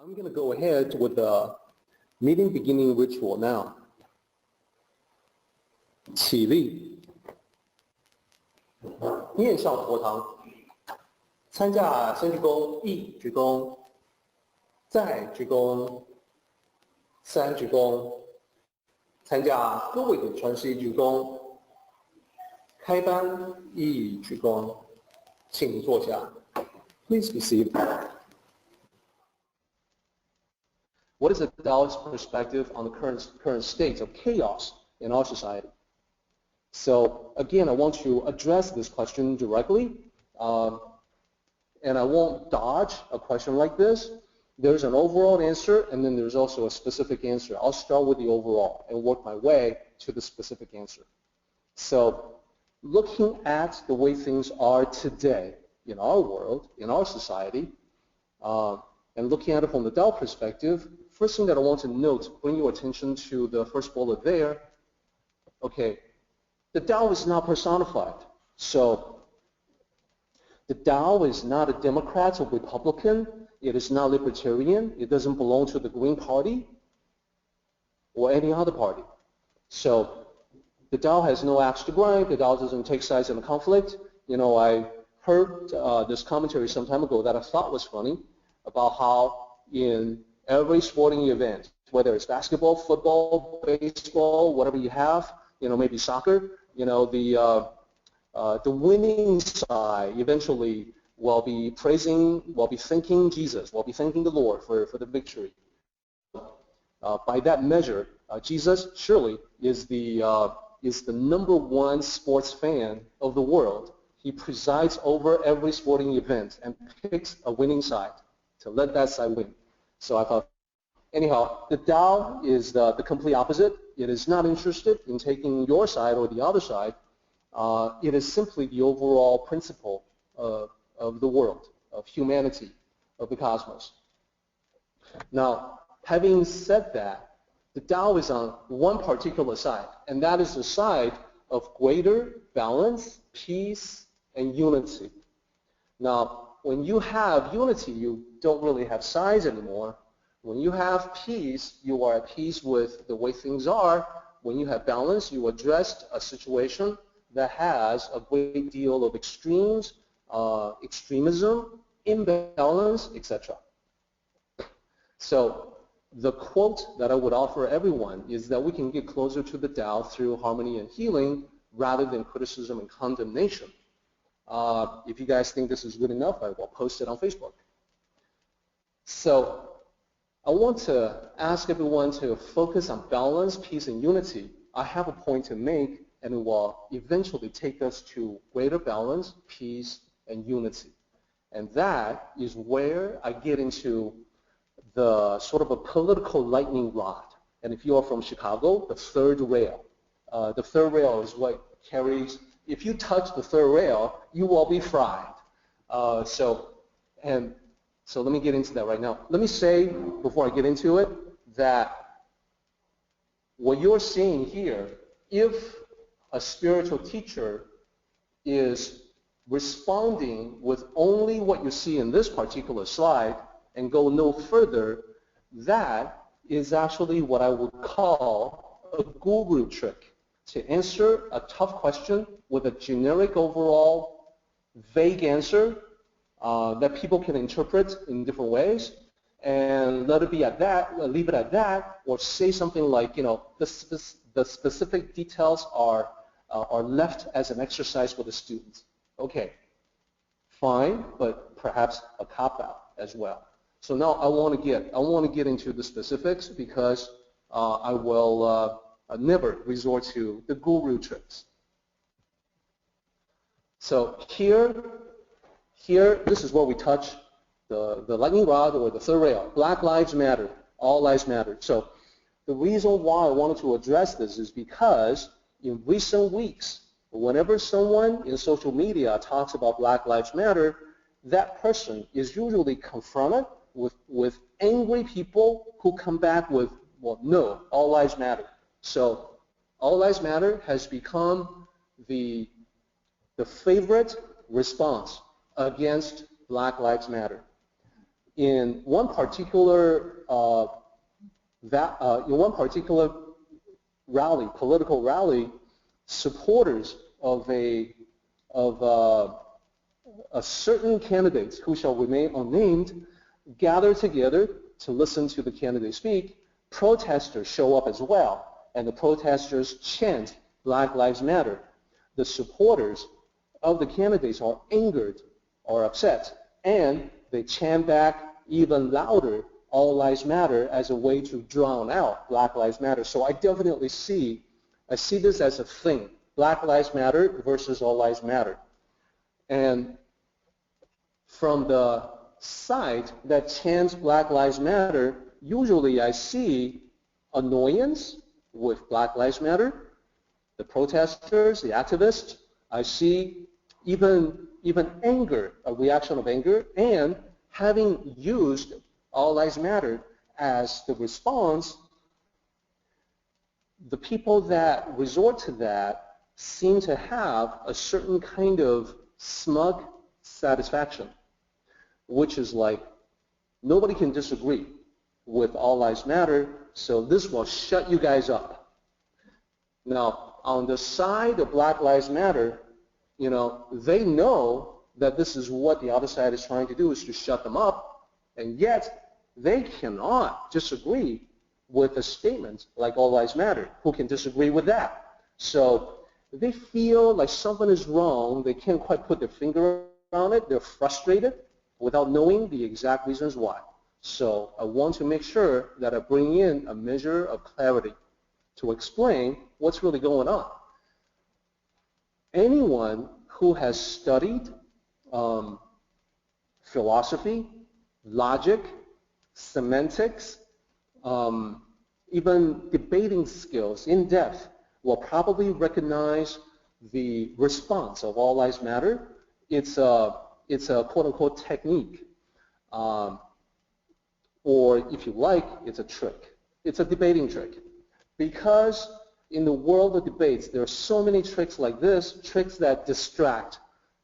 I'm going to go ahead with the meeting beginning ritual now. 起立，面向佛堂，参加先鞠躬，一鞠躬，再鞠躬，三鞠躬，参加各位的传习鞠躬，开班一鞠躬，请坐下。Please be seated. What is the Taoist perspective on the current state of chaos in our society? So again, I want to address this question directly, and I won't dodge a question like this. There's an overall answer, and then there's also a specific answer. I'll start with the overall and work my way to the specific answer. So looking at the way things are today in our world, in our society, and looking at it from the Tao perspective, first thing that I want to note, bring your attention to the first bullet there. Okay, the Tao is not personified. So the Tao is not a Democrat or Republican. It is not libertarian. It doesn't belong to the Green Party or any other party. So the Tao has no axe to grind. The Tao doesn't take sides in a conflict. You know, I heard this commentary some time ago that I thought was funny about how in every sporting event, whether it's basketball, football, baseball, whatever you have, you know, maybe soccer, you know, the winning side eventually will be thanking Jesus, will be thanking the Lord for the victory. By that measure, Jesus surely is the number one sports fan of the world. He presides over every sporting event and picks a winning side to let that side win. So I thought, anyhow, the Tao is the complete opposite. It is not interested in taking your side or the other side. It is simply the overall principle of the world, of humanity, of the cosmos. Now, having said that, the Tao is on one particular side, and that is the side of greater balance, peace, and unity. Now, when you have unity, you don't really have sides anymore. When you have peace, you are at peace with the way things are. When you have balance, you address a situation that has a great deal of extremes, extremism, imbalance, etc. So the quote that I would offer everyone is that we can get closer to the Tao through harmony and healing rather than criticism and condemnation. If you guys think this is good enough, I will post it on Facebook. So I want to ask everyone to focus on balance, peace, and unity. I have a point to make, and it will eventually take us to greater balance, peace, and unity. And that is where I get into the sort of a political lightning rod. And if you are from Chicago, the third rail. The third rail is what carries, if you touch the third rail, you will be fried. So let me get into that right now. Let me say, before I get into it, that what you're seeing here, if a spiritual teacher is responding with only what you see in this particular slide and go no further, that is actually what I would call a guru trick, to answer a tough question with a generic overall vague answer that people can interpret in different ways, and let it be at that, leave it at that, or say something like, you know, the specific details are left as an exercise for the students. Okay, fine, but perhaps a cop-out as well. So now I want to get into the specifics, because I will never resort to the guru tricks. So here, this is where we touch the lightning rod or the third rail. Black lives matter. All lives matter. So the reason why I wanted to address this is because in recent weeks, whenever someone in social media talks about Black Lives Matter, that person is usually confronted with angry people who come back with, well, no, all lives matter. So all lives matter has become the favorite response against Black Lives Matter. in one particular rally, political rally, supporters of a certain candidates who shall remain unnamed gather together to listen to the candidate speak. Protesters show up as well, and the protesters chant Black Lives Matter. The supporters of the candidates are angered or upset, and they chant back even louder All Lives Matter as a way to drown out Black Lives Matter. So I definitely see this as a thing, Black Lives Matter versus All Lives Matter. And from the side that chants Black Lives Matter, usually I see annoyance with Black Lives Matter, the protesters, the activists. I see even anger, a reaction of anger, and having used All Lives Matter as the response, the people that resort to that seem to have a certain kind of smug satisfaction, which is like, nobody can disagree with All Lives Matter, so this will shut you guys up. Now, on the side of Black Lives Matter, they know that this is what the other side is trying to do, is to shut them up, and yet they cannot disagree with a statement like All Lives Matter. Who can disagree with that? So they feel like something is wrong. They can't quite put their finger on it. They're frustrated without knowing the exact reasons why. So I want to make sure that I bring in a measure of clarity to explain what's really going on. Anyone who has studied philosophy, logic, semantics, even debating skills in depth will probably recognize the response of All Lives Matter. It's a quote-unquote technique, or if you like, it's a trick. It's a debating trick. Because in the world of debates, there are so many tricks like this, tricks that distract,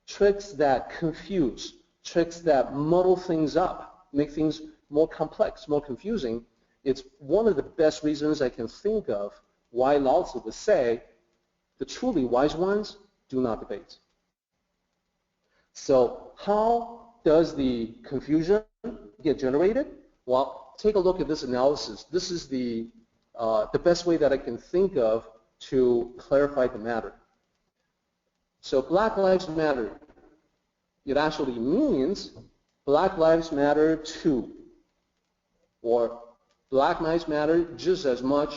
tricks that confuse, tricks that muddle things up, make things more complex, more confusing. It's one of the best reasons I can think of why Lao Tzu would say, the truly wise ones do not debate. So how does the confusion get generated? Well, take a look at this analysis. This is the best way that I can think of to clarify the matter. So Black Lives Matter, it actually means Black Lives Matter too, or Black Lives Matter just as much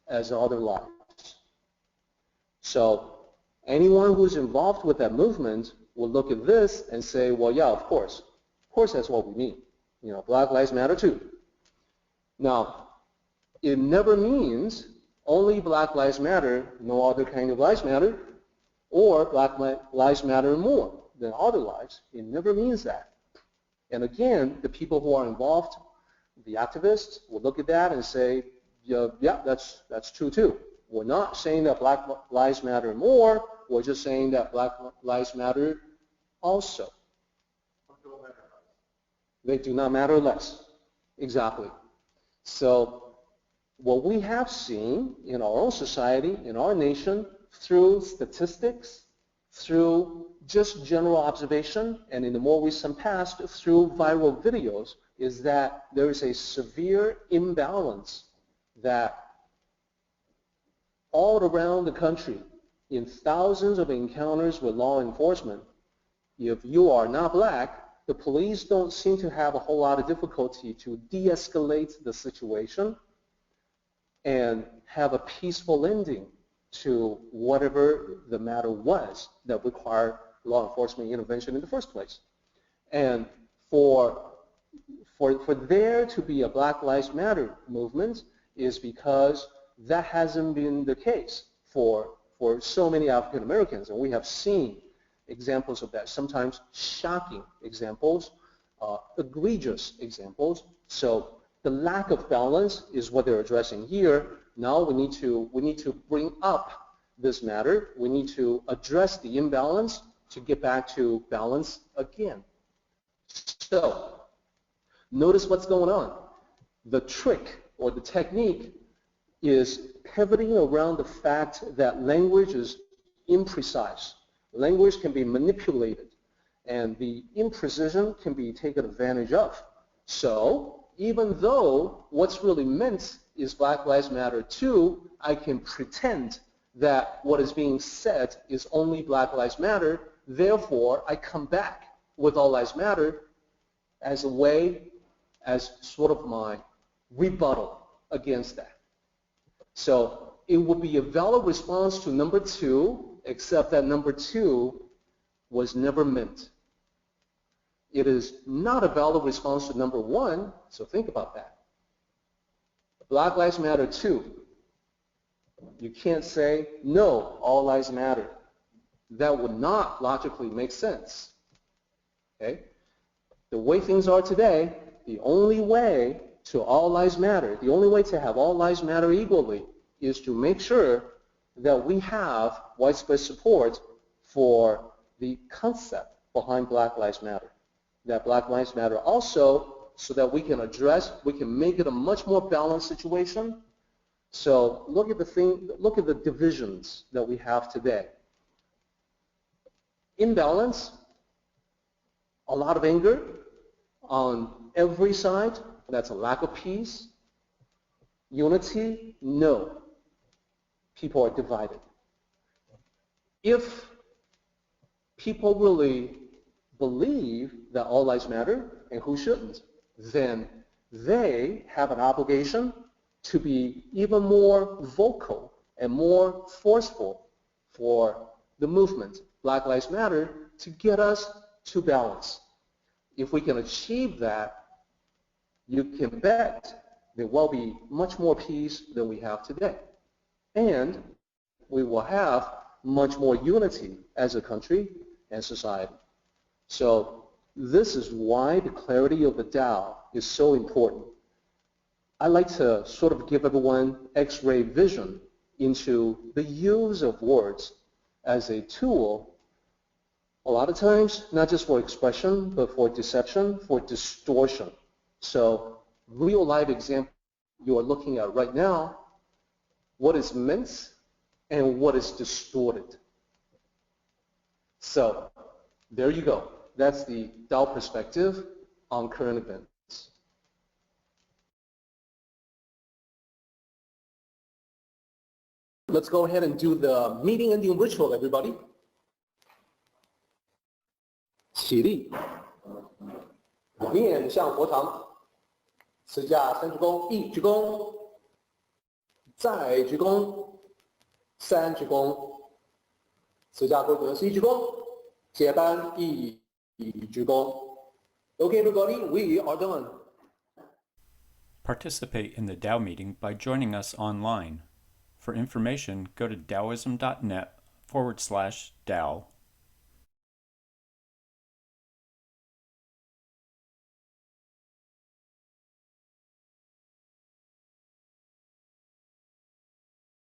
as other lives. So anyone who's involved with that movement will look at this and say, well, yeah, of course that's what we mean. Black Lives Matter too. Now, it never means only Black Lives Matter, no other kind of lives matter, or Black Lives Matter more than other lives. It never means that. And again, the people who are involved, the activists, will look at that and say, yeah, that's true too. We're not saying that Black Lives Matter more, we're just saying that Black Lives Matter also. They do not matter less. Exactly. So what we have seen in our own society, in our nation, through statistics, through just general observation, and in the more recent past, through viral videos, is that there is a severe imbalance that all around the country, in thousands of encounters with law enforcement, if you are not black, the police don't seem to have a whole lot of difficulty to de-escalate the situation and have a peaceful ending to whatever the matter was that required law enforcement intervention in the first place. And for there to be a Black Lives Matter movement is because that hasn't been the case for so many African Americans, and we have seen examples of that, sometimes shocking examples, egregious examples. So the lack of balance is what they're addressing here. Now we need to bring up this matter. We need to address the imbalance to get back to balance again. So Notice what's going on. The trick or the technique is pivoting around the fact that language is imprecise. Language can be manipulated, and the imprecision can be taken advantage of. So even though what's really meant is Black Lives Matter too, I can pretend that what is being said is only Black Lives Matter. Therefore, I come back with All Lives Matter as a way, as sort of my rebuttal against that. So it would be a valid response to number 2, except that number 2 was never meant. It is not a valid response to number 1, so think about that. Black Lives Matter too. You can't say, no, all lives matter. That would not logically make sense. Okay? The way things are today, the only way to all lives matter, the only way to have all lives matter equally is to make sure that we have widespread support for the concept behind Black Lives Matter. That Black Lives Matter also, so that we can make it a much more balanced situation. So look at the divisions that we have today. Imbalance, a lot of anger on every side. That's a lack of peace. Unity, no. People are divided. If people really believe that all lives matter, and who shouldn't, then they have an obligation to be even more vocal and more forceful for the movement, Black Lives Matter, to get us to balance. If we can achieve that, you can bet there will be much more peace than we have today. And we will have much more unity as a country and society. So this is why the clarity of the Tao is so important. I like to sort of give everyone X-ray vision into the use of words as a tool, a lot of times, not just for expression, but for deception, for distortion. So real life example you are looking at right now, what is meant and what is distorted. So there you go. That's the Tao perspective on current events. Let's go ahead and do the meeting ending ritual, everybody. 起立，面向佛堂，持架三鞠躬，一鞠躬，再鞠躬，三鞠躬，持架规则是一鞠躬，接班一鞠躬。Okay, everybody, we are done. Participate in the Tao meeting by joining us online. For information, go to taoism.net/Tao.